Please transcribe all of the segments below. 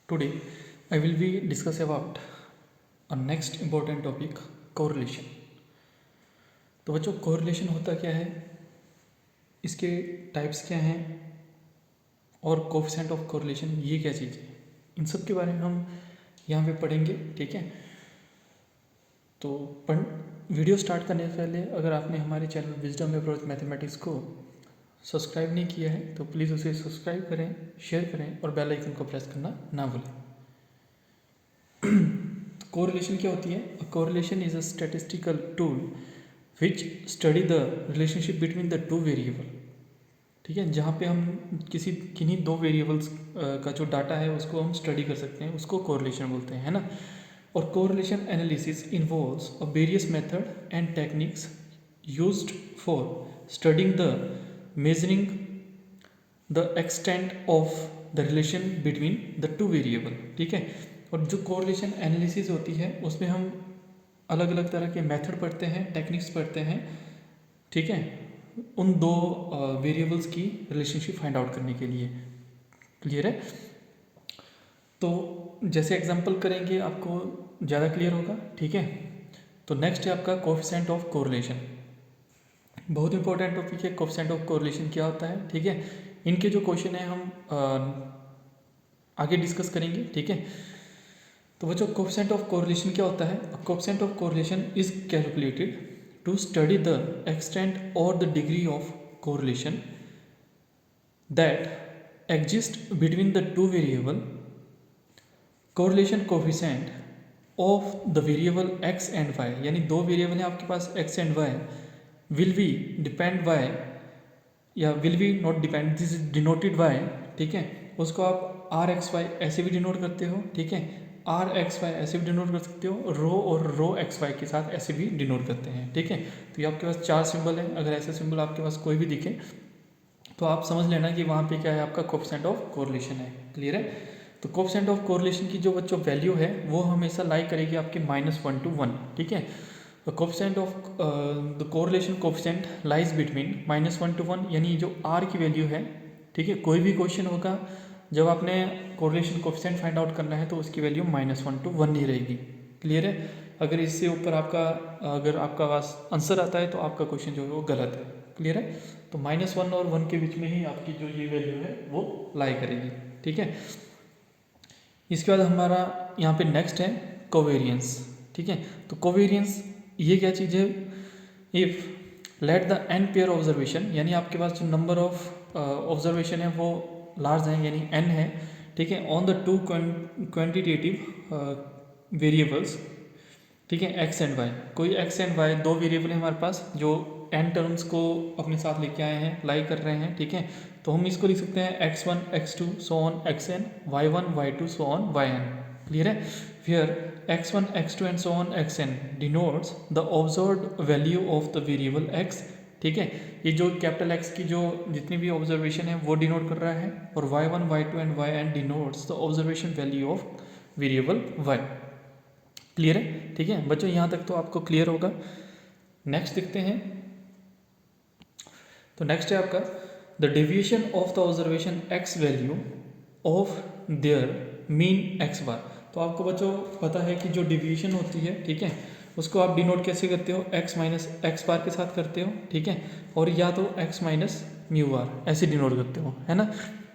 Today I will be discuss about a next important topic correlation। तो बच्चों correlation होता क्या है, इसके टाइप्स क्या हैं और कोफिशिएंट ऑफ correlation ये क्या चीज़ है, इन सब के बारे में हम यहाँ पे पढ़ेंगे। ठीक है, तो वीडियो स्टार्ट करने से पहले अगर आपने हमारे चैनल विजडम अप्रोच मैथमेटिक्स को सब्सक्राइब नहीं किया है तो प्लीज़ उसे सब्सक्राइब करें, शेयर करें और बेल आइकन को प्रेस करना ना भूलें। कोरिलेशन क्या होती है? Correlation is a statistical tool which study the relationship between the two variable. ठीक है, जहाँ पे हम किन्हीं दो वेरिएबल्स का जो डाटा है उसको हम स्टडी कर सकते हैं, उसको कोरिलेशन बोलते हैं, है ना। और correlation analysis involves a various method and techniques used for studying the measuring the extent of the relation between the two variable. ठीक है, और जो कोरिलेशन एनालिसिस होती है उसमें हम अलग अलग तरह के मेथड पढ़ते हैं, टेक्निक्स पढ़ते हैं। ठीक है, उन दो वेरिएबल्स की रिलेशनशिप फाइंड आउट करने के लिए। क्लियर है? तो जैसे एग्जांपल करेंगे आपको ज़्यादा क्लियर होगा। ठीक है, तो नेक्स्ट है आपका कोफिशिएंट ऑफ कोरिलेशन। बहुत इंपॉर्टेंट टॉपिक है कोफिशिएंट ऑफ कोरिलेशन क्या होता है। ठीक है, इनके जो क्वेश्चन है हम आगे डिस्कस करेंगे। ठीक है, तो बच्चों कोफिशिएंट ऑफ कोरिलेशन क्या होता है? Coefficient of correlation is calculated to study the extent और the degree of correlation that exist between the two variable. Correlation coefficient of the variable x and y, यानी दो वेरिएबल हैं आपके पास x and y, will be depend y या will be not depend, this is denoted y. ठीक है, उसको आप आर एक्स वाई ऐसे भी डिनोट करते हो। ठीक है, आर एक्स वाई ऐसे भी डिनोट कर सकते हो, रो और रो एक्स वाई के साथ ऐसे भी डिनोट करते हैं। ठीक है, तो ये आपके पास चार सिंबल है। अगर ऐसे सिंबल आपके पास कोई भी दिखे तो आप समझ लेना कि वहाँ पे क्या है, आपका कोफिशिएंट ऑफ कोरिलेशन है। क्लियर है? तो कोफिशिएंट ऑफ कोरिलेशन की जो बच्चों वैल्यू है वो हमेशा लाई करेगी आपके -1 to 1। ठीक है, तो coefficient of the correlation coefficient lies between -1 to 1, यानी जो आर की वैल्यू है। ठीक है, कोई भी क्वेश्चन होगा जब आपने कोरिलेशन कोफिशिएंट फाइंड आउट करना है तो उसकी वैल्यू -1 to 1 ही रहेगी। क्लियर है? अगर इससे ऊपर अगर आपका पास आंसर आता है तो आपका क्वेश्चन जो है वो गलत है। क्लियर है? तो -1 और 1 के बीच में ही आपकी जो ये वैल्यू है वो लाई करेगी। ठीक है, इसके बाद हमारा यहाँ पे नेक्स्ट है कोवेरियंस। ठीक है, तो कोवेरियंस ये क्या चीज़ है? If let the n pair observation, यानी आपके पास जो नंबर ऑफ ऑब्जर्वेशन है वो लार्ज है, यानी n है। ठीक है, on the two quantitative variables. ठीक है, x एंड y, कोई x एंड y दो वेरिएबल है हमारे पास जो n टर्म्स को अपने साथ लेके आए हैं, लाई कर रहे हैं। ठीक है, तो हम इसको लिख सकते हैं x1 x2 so on xn, y1 y2 so on yn। Clear है? फिर x1 x2 and so on xn denotes the observed value of the variable x। ठीक है, ये जो कैपिटल X की जो जितनी भी ऑब्जर्वेशन है वो डिनोट कर रहा है, और y1 y2 and yn denotes the observation value of variable y। Clear है? ठीक है बच्चों, यहाँ तक तो आपको क्लियर होगा। नेक्स्ट देखते हैं, तो नेक्स्ट है आपका the deviation of the observation x value of their mean x बार। तो आपको बच्चों पता है कि जो डेविएशन होती है, ठीक है, उसको आप डिनोट कैसे करते हो? x माइनस एक्स बार के साथ करते हो। ठीक है, और या तो x माइनस म्यू बार ऐसे डिनोट करते हो, है ना।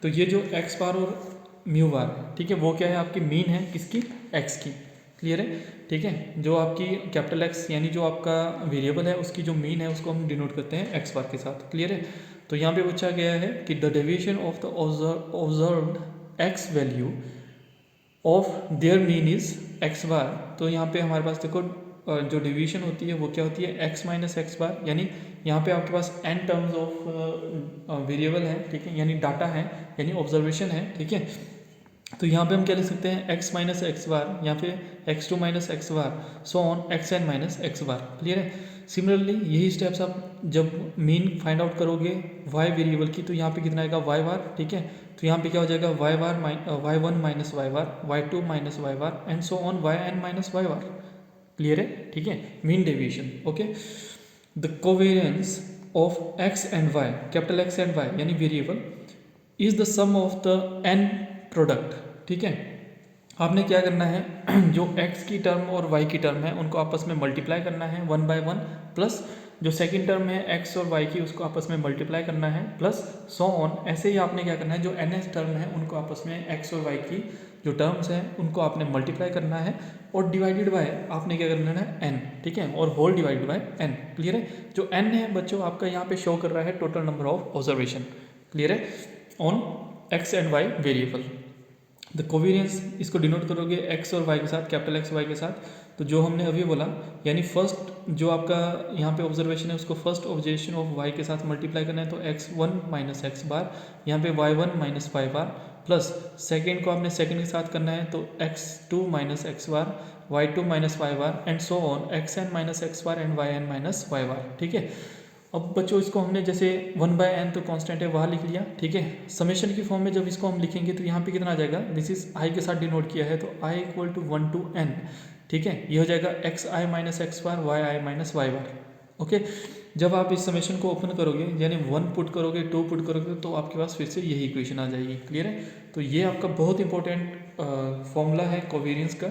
तो ये जो x बार और म्यू बार, ठीक है, वो क्या है? आपकी मीन है किसकी? x की। क्लियर है? ठीक है, जो आपकी कैपिटल X यानी जो आपका वेरिएबल है उसकी जो मीन है उसको हम डिनोट करते हैं x बार के साथ। क्लियर है? तो यहाँ पे पूछा गया है कि the deviation of the observed x value of their mean is x बार। तो यहाँ पे हमारे पास देखो जो डेविएशन होती है वो क्या होती है? x माइनस एक्स बार, यानी यहाँ पे आपके पास n टर्म्स ऑफ वेरिएबल है। ठीक है, यानी डाटा है, यानी ऑब्जर्वेशन है। ठीक है, तो यहाँ पे हम क्या लिख सकते हैं? x माइनस एक्स बार, यहाँ पे x2 minus x bar so on xn minus x bar. Clear है? सिमिलरली यही स्टेप्स आप जब मीन फाइंड आउट करोगे y वेरिएबल की, तो यहाँ पे कितना आएगा? y बार। ठीक है, तो यहाँ पे क्या हो जाएगा? y bar y1 minus y bar, y2 minus y bar and so on yn minus y bar. Clear है? ठीक है, mean deviation. Okay, the covariance of x and y, capital X and y यानी variable, is the sum of the n product. ठीक है, आपने क्या करना है जो x की टर्म और y की टर्म है उनको आपस में मल्टीप्लाई करना है 1/1 प्लस जो सेकंड टर्म है x और y की उसको आपस में मल्टीप्लाई करना है प्लस सो ऑन। ऐसे ही आपने क्या करना है जो nth टर्म है उनको आपस में x और y की जो टर्म्स हैं उनको आपने मल्टीप्लाई करना है और डिवाइडेड बाय आपने क्या करना है n, ठीक है, और whole divided by n। Clear है। जो n है बच्चों आपका यहाँ पे शो कर रहा है total number of observation. Clear है, on x and y variable. The covariance इसको डिनोट करोगे x और y के साथ, कैपिटल X y के साथ। तो जो हमने अभी बोला यानी फर्स्ट जो आपका यहाँ पे ऑब्जर्वेशन है उसको फर्स्ट ऑब्जर्वेशन ऑफ y के साथ मल्टीप्लाई करना है, तो x1 माइनस एक्स बार, यहाँ पे y1 माइनस y बार, प्लस सेकेंड को आपने सेकेंड के साथ करना है तो x2 minus x bar, y2 minus y bar and so on xn minus x bar and yn minus y बार। ठीक है, अब बच्चों इसको हमने जैसे 1/n तो कांस्टेंट है वहाँ लिख लिया। ठीक है, समेशन की फॉर्म में जब इसको हम लिखेंगे तो यहाँ पे कितना आ जाएगा, दिस इज आई के साथ डिनोट किया है तो i equal to 1 to n। ठीक है, ये हो जाएगा x i minus x bar, y i minus y bar. Okay, जब आप इस समेशन को ओपन करोगे यानी 1 पुट करोगे 2 पुट करोगे तो आपके पास फिर से यही इक्वेशन आ जाएगी। क्लियर है, तो ये आपका बहुत इंपॉर्टेंट फॉर्मूला है कोवेरियंस का।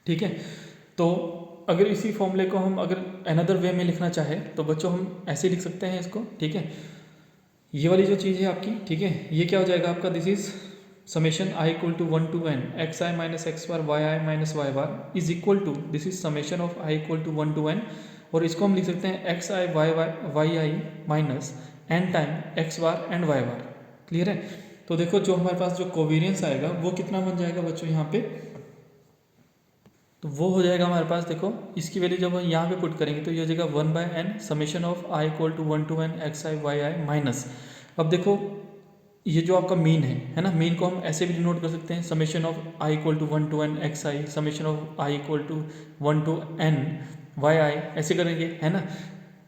ठीक है, तो अगर इसी फॉर्मूले को हम अगर अनदर वे में लिखना चाहे तो बच्चों हम ऐसे लिख सकते हैं इसको। ठीक है, ये वाली जो चीज़ है आपकी, ठीक है, ये क्या हो जाएगा आपका, this is summation i equal to 1 to n x i minus x bar y i minus y bar is equal to, this is summation of i equal to 1 to n। और इसको हम लिख सकते हैं x i y i minus n time x bar and y bar. Clear है, तो देखो जो हमारे पास जो कोवेरियंस आएगा वो कितना बन जाएगा बच्चों यहाँ पे, तो वो हो जाएगा हमारे पास, देखो इसकी वैल्यू जब हम यहाँ पे पुट करेंगे तो ये हो जाएगा 1/n summation of i equal to 1 to n x i y i minus. अब देखो ये जो आपका मीन है ना, मीन को हम ऐसे भी डिनोट कर सकते हैं summation of i equal to 1 to n x i summation of i equal to 1 to n y i, ऐसे करेंगे है ना।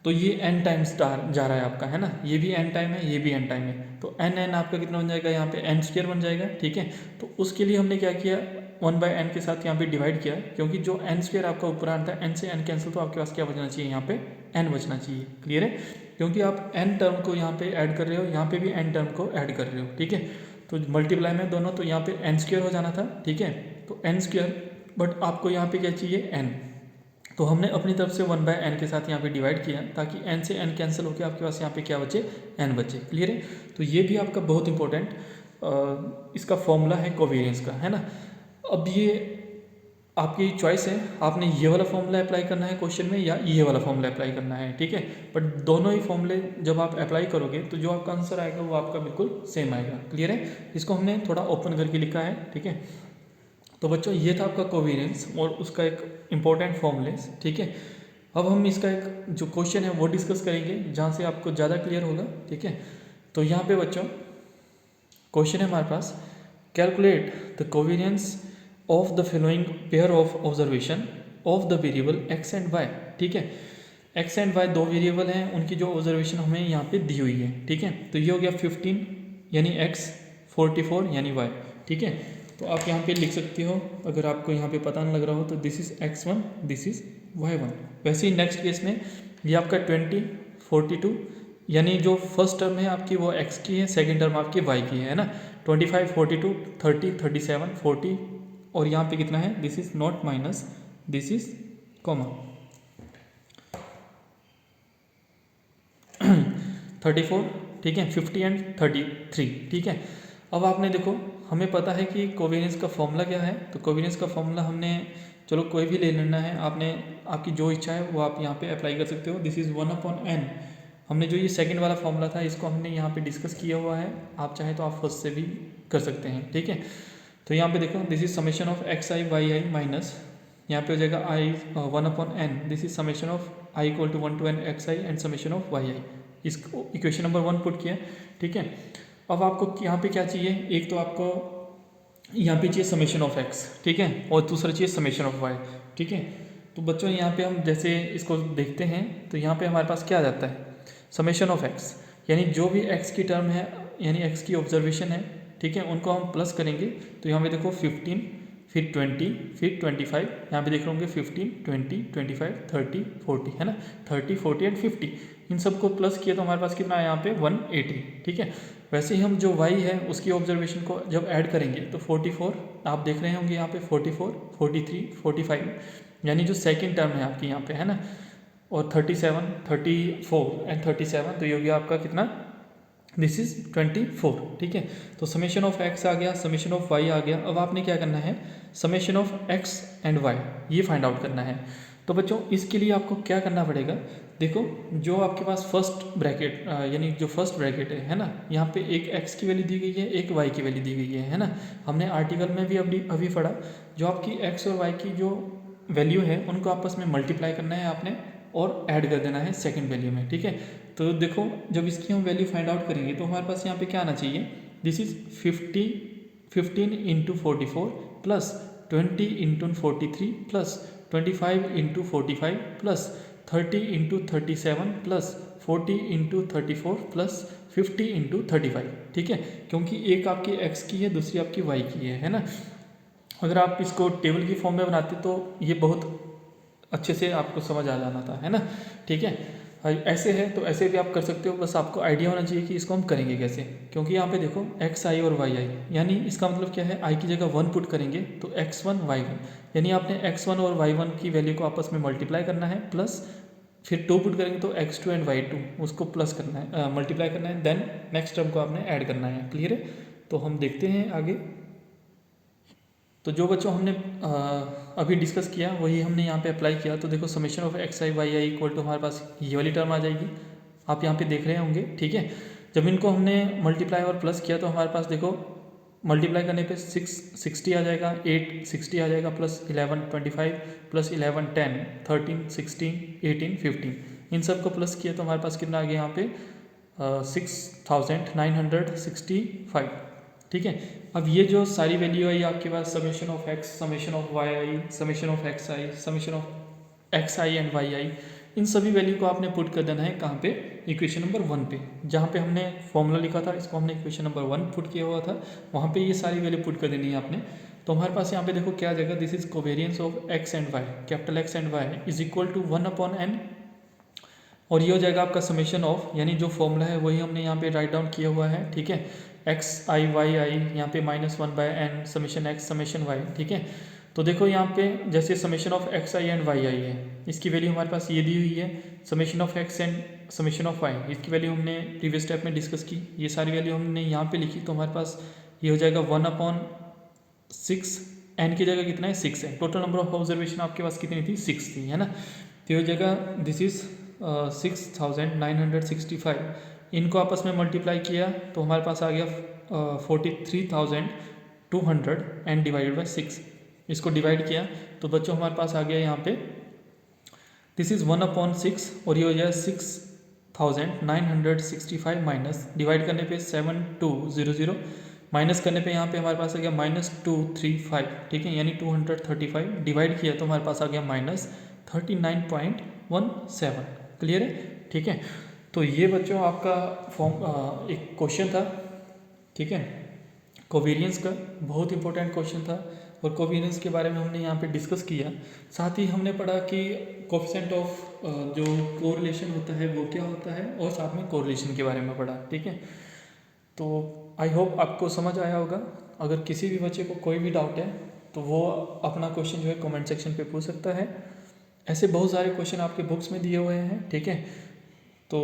तो ये n टाइम्स जा रहा है आपका, है ना, ये भी n टाइम है ये भी n टाइम है, तो n आपका कितना बन जाएगा यहाँ पे n स्क्वायर बन जाएगा। ठीक है, तो उसके लिए हमने क्या किया 1/n के साथ यहाँ पे डिवाइड किया, क्योंकि जो n स्क्वायर आपका ऊपर आता है n से n कैंसिल तो आपके पास क्या बचना चाहिए यहाँ पे n बचना चाहिए। क्लियर है, क्योंकि आप n टर्म को यहाँ पे ऐड कर रहे हो, यहाँ पे भी n टर्म को ऐड कर रहे हो। ठीक है, तो मल्टीप्लाई में दोनों, तो यहाँ पे n स्क्वायर हो जाना था। ठीक है, तो n स्क्वायर, बट आपको यहाँ पे क्या चाहिए n, तो हमने अपनी तरफ से 1/n के साथ यहाँ पे डिवाइड किया ताकि n से n कैंसिल होकर आपके पास यहाँ पे क्या बचे, n बचे। क्लियर है, तो ये भी आपका बहुत इंपॉर्टेंट इसका फॉर्मूला है कोवेरियंस का, है ना। अब ये आपकी चॉइस है, आपने ये वाला फॉर्मूला अप्लाई करना है क्वेश्चन में या ये वाला फॉर्मूला अप्लाई करना है। ठीक है, बट दोनों ही फॉर्मूले जब आप अप्लाई करोगे तो जो आपका आंसर आएगा वो आपका बिल्कुल सेम आएगा। क्लियर है, इसको हमने थोड़ा ओपन करके लिखा है। ठीक है, तो बच्चों ये था आपका कोवेरियंस और उसका एक इम्पॉर्टेंट फॉर्मूले। ठीक है, अब हम इसका एक जो क्वेश्चन है वो डिस्कस करेंगे जहाँ से आपको ज़्यादा क्लियर होगा। ठीक है, तो यहाँ पे बच्चों क्वेश्चन है हमारे पास, calculate the covariance of the following pair of observation of the variable x and y. ठीक है, एक्स एंड वाई दो वेरिएबल हैं, उनकी जो ऑब्जर्वेशन हमें यहाँ पे दी हुई है। ठीक है, तो ये हो गया 15 यानी एक्स, 44 यानी वाई। ठीक है, तो आप यहाँ पे लिख सकते हो, अगर आपको यहाँ पे पता नहीं लग रहा हो तो this is x1 this is y1। वैसे ही नेक्स्ट केस में ये आपका 20 42 यानी जो फर्स्ट टर्म है आपकी वो x की है, सेकंड टर्म आपकी y की है ना। 25 42 30 37 40 और यहाँ पे कितना है, this is not minus this is comma 34। ठीक है, 50 एंड 33। ठीक है, अब आपने देखो हमें पता है कि कोवेरियंस का फॉर्मूला क्या है, तो कोवेरियंस का फॉर्मूला हमने चलो कोई भी ले लेना है, आपने आपकी जो इच्छा है वो आप यहाँ पे अप्लाई कर सकते हो। This is 1/n। हमने जो ये सेकंड वाला फॉर्मूला था इसको हमने यहाँ पे डिस्कस किया हुआ है, आप चाहे तो आप फर्स्ट से भी कर सकते हैं। ठीक है, तो यहाँ पे देखो this is summation of x i y i minus यहाँ पे हो जाएगा आई 1/n, this is summation of i equal to 1 to n x i and summation of y i. इसको इक्वेशन नंबर 1 पुट किया। ठीक है, अब आपको यहाँ पे क्या चाहिए, एक तो आपको यहाँ पे चाहिए समेशन ऑफ एक्स, ठीक है, और दूसरा चाहिए समेशन ऑफ वाई। ठीक है, तो बच्चों यहाँ पे हम जैसे इसको देखते हैं तो यहाँ पे हमारे पास क्या आ जाता है, समेशन ऑफ एक्स यानी जो भी एक्स की टर्म है यानी एक्स की ऑब्जर्वेशन है। ठीक है, उनको हम प्लस करेंगे तो यहाँ पे देखो 15 फिर 20 फिर 25, यहाँ पे देख रहे होंगे 15 20 25 30 40 है ना, 30 40 एंड 50, इन सबको प्लस किया तो हमारे पास कितना है यहाँ पे 180। ठीक है, वैसे ही हम जो y है उसकी ऑब्जर्वेशन को जब ऐड करेंगे तो 44 आप देख रहे होंगे यहाँ पे 44, 43, 45 यानी जो सेकंड टर्म है आपकी यहाँ पे है ना, और 37, 34 एंड 37, तो ये हो गया आपका कितना, दिस इज 24, ठीक है। तो समेशन ऑफ x आ गया, समेशन ऑफ y आ गया। अब आपने क्या करना है, summation of x and y ये फाइंड आउट करना है। तो बच्चों इसके लिए आपको क्या करना पड़ेगा, देखो जो आपके पास फर्स्ट ब्रैकेट यानी जो फर्स्ट ब्रैकेट है ना, यहाँ पे एक x की वैल्यू दी गई है, एक y की वैल्यू दी गई है ना। हमने आर्टिकल में भी अभी पढ़ा, जो आपकी x और y की जो वैल्यू है उनको आपस में मल्टीप्लाई करना है आपने और ऐड कर देना है सेकंड वैल्यू में, ठीक है। तो देखो जब इसकी हम वैल्यू फाइंड आउट करेंगे तो हमारे पास यहाँ पे क्या आना चाहिए, this is 15 into 44 plus 20 into 43 plus 25 into 45 plus 30 into 37 plus 40 into 34 plus 50 into 35, ठीक है। क्योंकि एक आपकी x की है, दूसरी आपकी y की है ना। अगर आप इसको टेबल की फॉर्म में बनाते तो ये बहुत अच्छे से आपको समझ आ जाना था, है ना, ठीक है। ऐसे है तो ऐसे भी आप कर सकते हो, बस आपको आइडिया होना चाहिए कि इसको हम करेंगे कैसे। क्योंकि यहाँ पे देखो एक्स आई और वाई आई, यानी इसका मतलब क्या है, आई की जगह 1 पुट करेंगे तो x1 y1, यानी आपने x1 और y1 की वैल्यू को आपस में मल्टीप्लाई करना है, प्लस फिर 2 पुट करेंगे तो x2 एंड y2 उसको प्लस करना है, मल्टीप्लाई करना है, देन नेक्स्ट टर्म को आपने ऐड करना है। क्लियर है, तो हम देखते हैं आगे। तो जो बच्चों हमने अभी डिस्कस किया वही हमने यहाँ पे अप्लाई किया। तो देखो summation of x i y i equal to हमारे पास ये वाली टर्म आ जाएगी, आप यहाँ पे देख रहे होंगे, ठीक है। जब इनको हमने मल्टीप्लाई और प्लस किया तो हमारे पास देखो मल्टीप्लाई करने पे 60 आ जाएगा, 8 60 आ जाएगा, प्लस 11 25 प्लस 11 10 13 16 18 15, इन सब को प्लस किया तो हमारे पास कितना आ गया यहाँ पे 6965, ठीक है। अब ये जो सारी वैल्यू आई आपके पास, summation of x, summation of y i, summation of x i, summation of x i and y i, इन सभी वैल्यू को आपने पुट कर देना है कहाँ पे, इक्वेशन नंबर 1 पे। जहाँ पे हमने फॉर्मूला लिखा था इसको हमने इक्वेशन नंबर 1 पुट किया हुआ था, वहाँ पे ये सारी वैल्यू पुट कर देनी है आपने। तो हमारे पास यहाँ पे देखो क्या आ जाएगा, this is covariance of x and y, capital x and y is equal to 1/n, और ये हो जाएगा आपका समेशन ऑफ, यानी जो फॉर्मूला है वही हमने यहाँ पे राइट डाउन किया हुआ है, ठीक है। एक्स आई वाई आई यहाँ पे -1/n summation x summation Y, ठीक है। तो देखो यहाँ पे जैसे summation of x i and y i है, इसकी वैल्यू हमारे पास ये दी हुई है, summation of x and summation of y, इसकी वैल्यू हमने प्रीवियस स्टेप में डिस्कस की, ये सारी वैल्यू हमने यहाँ पे लिखी। तो हमारे पास ये हो जाएगा 1/6, n की जगह कितना है 6 है, टोटल नंबर ऑफ ऑब्जर्वेशन आपके पास कितनी थी 6 थी, है ना। तो ये हो जाएगा दिस इज 6965, इनको आपस में मल्टीप्लाई किया तो हमारे पास आ गया 43,200 एंड डिवाइडेड बाई 6, इसको डिवाइड किया तो बच्चों हमारे पास आ गया यहाँ पे दिस इज 1/6, और ये हो जाए 6965 माइनस, डिवाइड करने पे 7200, माइनस करने पे यहाँ पे हमारे पास आ गया -235, ठीक है, यानी 235, डिवाइड किया तो हमारे पास आ गया -39.17। क्लियर है, ठीक है। तो ये बच्चों आपका फॉर्म एक क्वेश्चन था, ठीक है, कोवेरियंस का बहुत इंपॉर्टेंट क्वेश्चन था, और कोवेरियंस के बारे में हमने यहाँ पे डिस्कस किया। साथ ही हमने पढ़ा कि कोएफिशिएंट ऑफ जो कोरिलेशन होता है वो क्या होता है, और साथ में कोरिलेशन के बारे में पढ़ा, ठीक है। तो आई होप आपको समझ आया होगा। अगर किसी भी बच्चे को कोई भी डाउट है तो वो अपना क्वेश्चन जो है कमेंट सेक्शन पे पूछ सकता है। ऐसे बहुत सारे क्वेश्चन आपके बुक्स में दिए हुए हैं, ठीक है। तो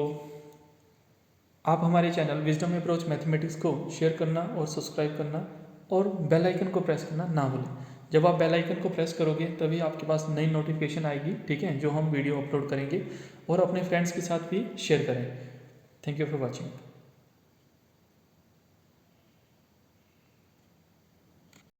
आप हमारे चैनल विजडम अप्रोच मैथमेटिक्स को शेयर करना और सब्सक्राइब करना और बेल आइकन को प्रेस करना ना भूलें। जब आप बेल आइकन को प्रेस करोगे तभी आपके पास नई नोटिफिकेशन आएगी, ठीक है, जो हम वीडियो अपलोड करेंगे, और अपने फ्रेंड्स के साथ भी शेयर करें। Thank you for watching.